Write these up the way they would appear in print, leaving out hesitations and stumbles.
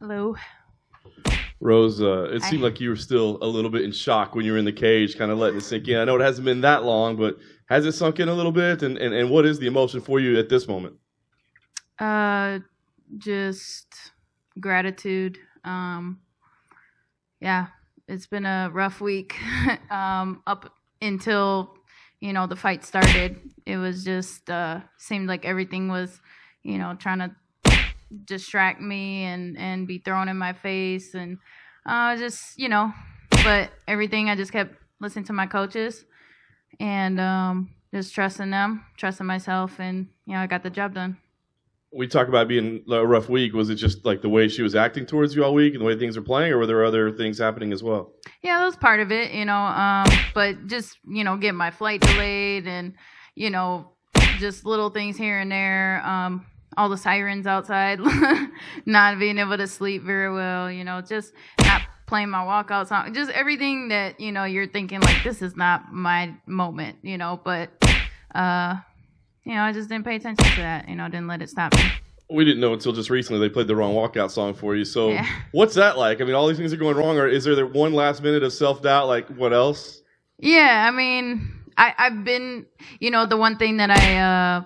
Hello. Rose, it seemed like you were still a little bit in shock when you were in the cage, kind of letting it sink in. I know it hasn't been that long, but has it sunk in a little bit? And what is the emotion for you at this moment? Just gratitude. Yeah, it's been a rough week. Up until, the fight started, it was just, seemed like everything was, trying to distract me and be thrown in my face and but everything I just kept listening to my coaches and just trusting them, trusting myself, and I got the job done. We talk about being a rough week. Was it just like the way she was acting towards you all week and the way things are playing, or were there other things happening as well? Yeah, that was part of it, but just, getting my flight delayed and, just little things here and there. All the sirens outside, not being able to sleep very well, just not playing my walkout song, just everything that, you're thinking like, this is not my moment, but, I just didn't pay attention to that, didn't let it stop me. We didn't know until just recently they played the wrong walkout song for you. So yeah. What's that like? I mean, all these things are going wrong. Or is there one last minute of self-doubt? Like, what else? Yeah, I mean, I've been, the one thing that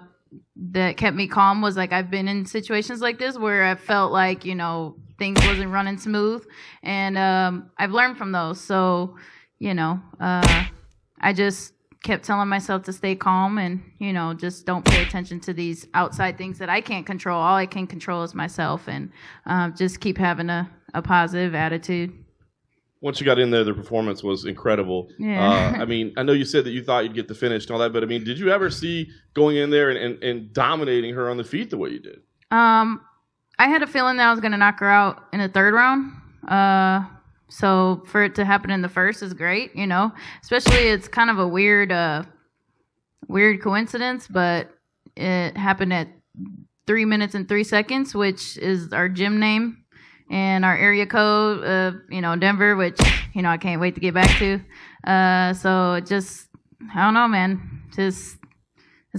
that kept me calm was like I've been in situations like this where I felt like, things wasn't running smooth. And I've learned from those. So, I just kept telling myself to stay calm and, just don't pay attention to these outside things that I can't control. All I can control is myself, and just keep having a positive attitude. Once you got in there, the performance was incredible. Yeah. I mean, I know you said that you thought you'd get the finish and all that, but I mean, did you ever see going in there and dominating her on the feet the way you did? I had a feeling that I was going to knock her out in the third round. So for it to happen in the first is great, especially it's kind of a weird coincidence, but it happened at 3 minutes and 3 seconds, which is our gym name and our area code of, Denver, which, I can't wait to get back to. So it just, I don't know, man, it's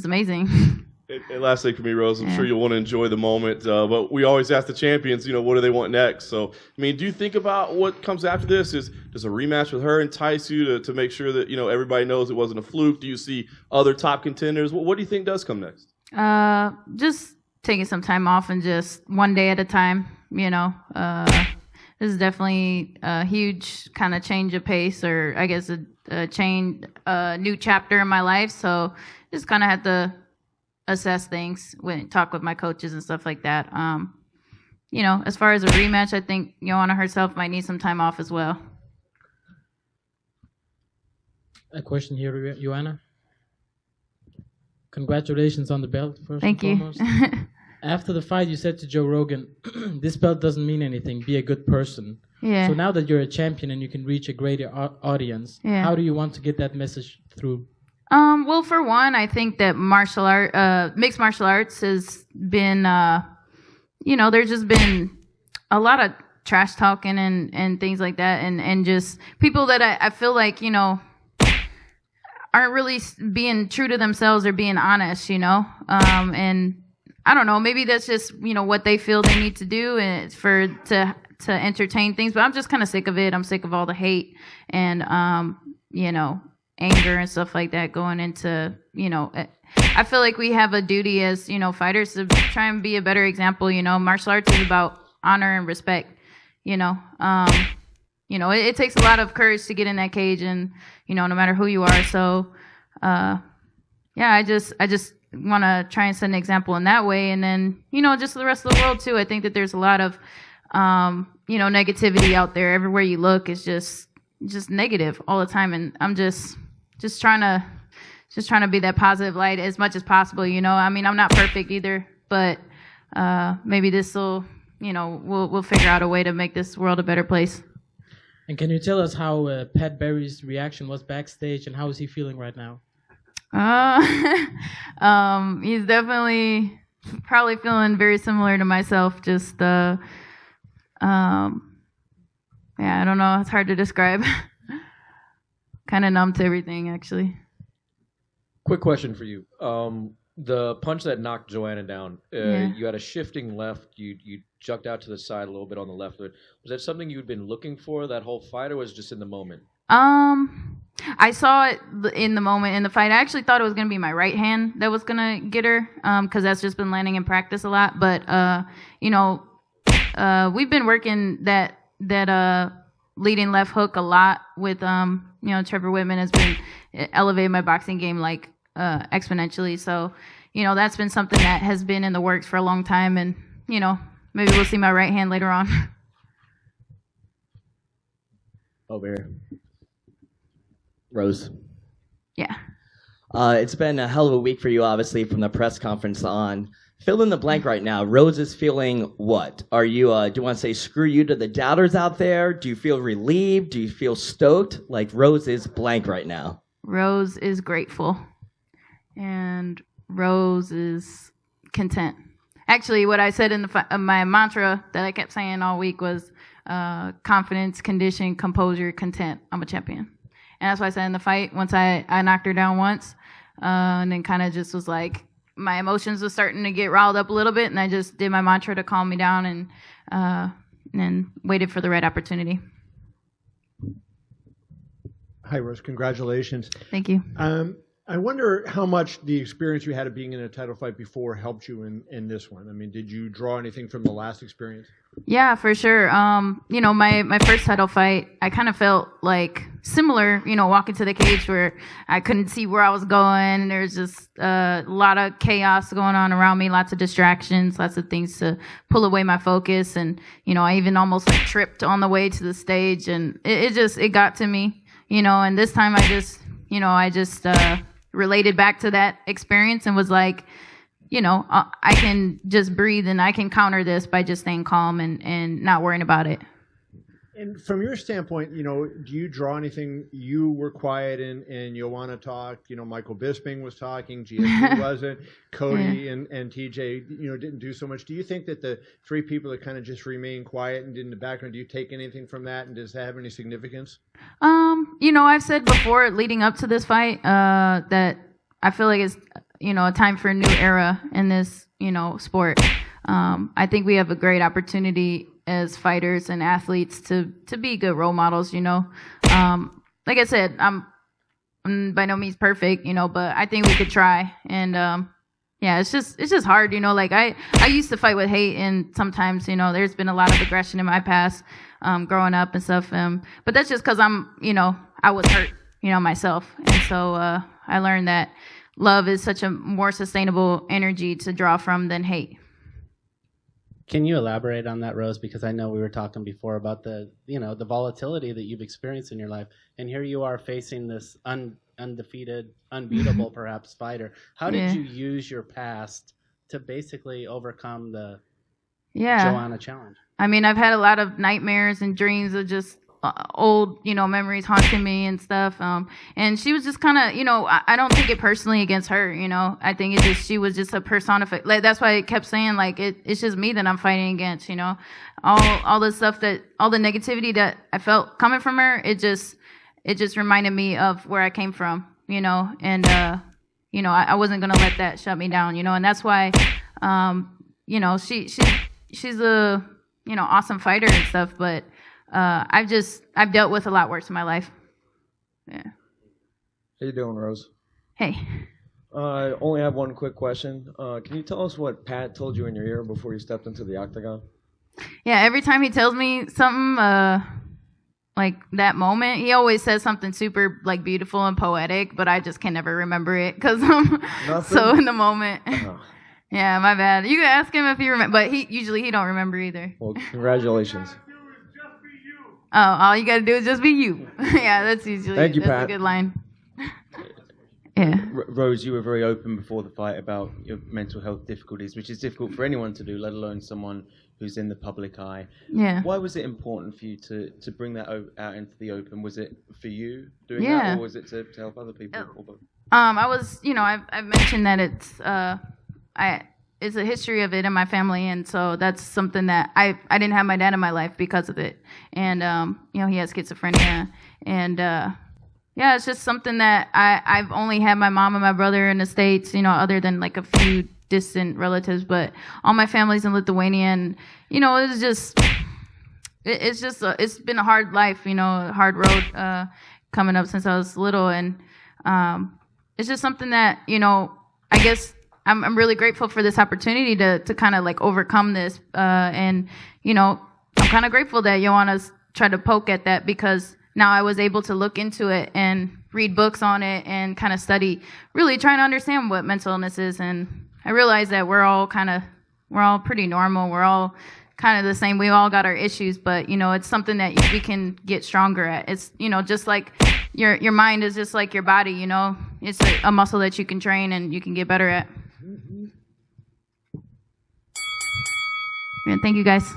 amazing. And last thing for me, Rose, I'm sure you'll want to enjoy the moment, but we always ask the champions, what do they want next? So, I mean, do you think about what comes after this? Does a rematch with her entice you to make sure that, everybody knows it wasn't a fluke? Do you see other top contenders? What do you think does come next? Just taking some time off and just one day at a time, this is definitely a huge kind of change of pace, or I guess a new chapter in my life. So just kind of had to assess things, talk with my coaches and stuff like that. As far as a rematch, I think Joanna herself might need some time off as well. A question here, Joanna. Congratulations on the belt, first Thank and you. foremost. After the fight, you said to Joe Rogan, this belt doesn't mean anything, be a good person. Yeah. So now that you're a champion and you can reach a greater audience, how do you want to get that message through? Well, for one, I think that mixed martial arts has been, there's just been a lot of trash talking and things like that, and just people that I feel like, aren't really being true to themselves or being honest, and I don't know, maybe that's just, what they feel they need to do and to entertain things, but I'm just kind of sick of it. I'm sick of all the hate and, anger and stuff like that going into, I feel like we have a duty as, fighters to try and be a better example. Martial arts is about honor and respect, it takes a lot of courage to get in that cage and, no matter who you are. So, I just want to try and set an example in that way. And then, just the rest of the world too. I think that there's a lot of, negativity out there. Everywhere you look is just negative all the time. And I'm just trying to be that positive light as much as possible. I mean, I'm not perfect either, but maybe this will, we'll figure out a way to make this world a better place. And can you tell us how Pat Barry's reaction was backstage, and how is he feeling right now? He's definitely probably feeling very similar to myself. Just, I don't know. It's hard to describe. Kind of numb to everything, actually. Quick question for you. The punch that knocked Joanna down, Yeah. you had a shifting left. You jucked out to the side a little bit on the left. Was that something you'd been looking for that whole fight, or was it just in the moment? I saw it in the moment in the fight. I actually thought it was gonna be my right hand that was gonna get her, because that's just been landing in practice a lot. But we've been working that leading left hook a lot with Trevor Whitman has been elevating my boxing game like exponentially. So that's been something that has been in the works for a long time, and maybe we'll see my right hand later on. Over here. Rose. Yeah. It's been a hell of a week for you, obviously, from the press conference on. Fill in the blank right now. Rose is feeling what? Are you, do you want to say screw you to the doubters out there? Do you feel relieved? Do you feel stoked? Like, Rose is blank right now. Rose is grateful. And Rose is content. Actually, what I said in my mantra that I kept saying all week was confidence, condition, composure, content. I'm a champion. And that's what I said in the fight. Once I knocked her down once, and then kind of just was like, my emotions were starting to get riled up a little bit, and I just did my mantra to calm me down and waited for the right opportunity. Hi, Rose. Congratulations. Thank you. I wonder how much the experience you had of being in a title fight before helped you in this one. I mean, did you draw anything from the last experience? Yeah, for sure. My first title fight, I kind of felt like similar, walking to the cage where I couldn't see where I was going. There's just a lot of chaos going on around me, lots of distractions, lots of things to pull away my focus. And, I even almost tripped on the way to the stage, and it got to me, and this time I just related back to that experience and was like, I can just breathe and I can counter this by just staying calm and not worrying about it. And from your standpoint, do you draw anything? You were quiet and Joanna talked, Michael Bisping was talking, GSP wasn't, Cody and TJ, didn't do so much. Do you think that the three people that kind of just remained quiet and did in the background, do you take anything from that, and does that have any significance? I've said before leading up to this fight, that I feel like it's, a time for a new era in this, sport. I think we have a great opportunity as fighters and athletes to be good role models, Like I said, I'm by no means perfect, but I think we could try. And it's just hard, like I used to fight with hate, and sometimes, there's been a lot of aggression in my past, growing up and stuff. But that's just because I was hurt, myself. And so I learned that love is such a more sustainable energy to draw from than hate. Can you elaborate on that, Rose? Because I know we were talking before about the volatility that you've experienced in your life, and here you are facing this undefeated, unbeatable, perhaps, fighter. How did you use your past to basically overcome the Joanna challenge? I mean, I've had a lot of nightmares and dreams of just old, memories haunting me and stuff. And she was just kind of, I don't take it personally against her, I think she was just a personified, like, that's why I kept saying, like, it's just me that I'm fighting against, all the stuff all the negativity that I felt coming from her, it just reminded me of where I came from, and, I wasn't going to let that shut me down, and that's why, she's a, awesome fighter and stuff, but I've dealt with a lot worse in my life. Yeah. How you doing, Rose? Hey. I only have one quick question. Can you tell us what Pat told you in your ear before you stepped into the octagon? Yeah, every time he tells me something, like that moment, he always says something super like beautiful and poetic, but I just can never remember it because I'm so in the moment. Yeah, my bad. You can ask him if he remember, but he don't remember either. Well, congratulations. All you gotta do is just be you. Yeah, that's usually Thank you, that's Pat. a good line. Yeah. Rose, you were very open before the fight about your mental health difficulties, which is difficult for anyone to do, let alone someone who's in the public eye. Yeah. Why was it important for you to bring that out into the open? Was it for you doing that, or was it to help other people? I was, I've mentioned that it's a history of it in my family, and so that's something that I didn't have my dad in my life because of it, and he has schizophrenia, and yeah, it's just something that I've only had my mom and my brother in the States, you know, other than like a few distant relatives, but all my family's in Lithuania, and you know, it's been a hard life, you know, a hard road coming up since I was little, and it's just something that, you know, I guess I'm really grateful for this opportunity to kind of like overcome this, and you know, I'm kind of grateful that Joanna's tried to poke at that, because now I was able to look into it and read books on it and kind of study, really trying to understand what mental illness is. And I realized that we're all pretty normal. We're all kind of the same. We all got our issues, but you know, it's something that we can get stronger at. It's, you know, just like your mind is just like your body, you know, it's a muscle that you can train and you can get better at. Yeah, thank you guys.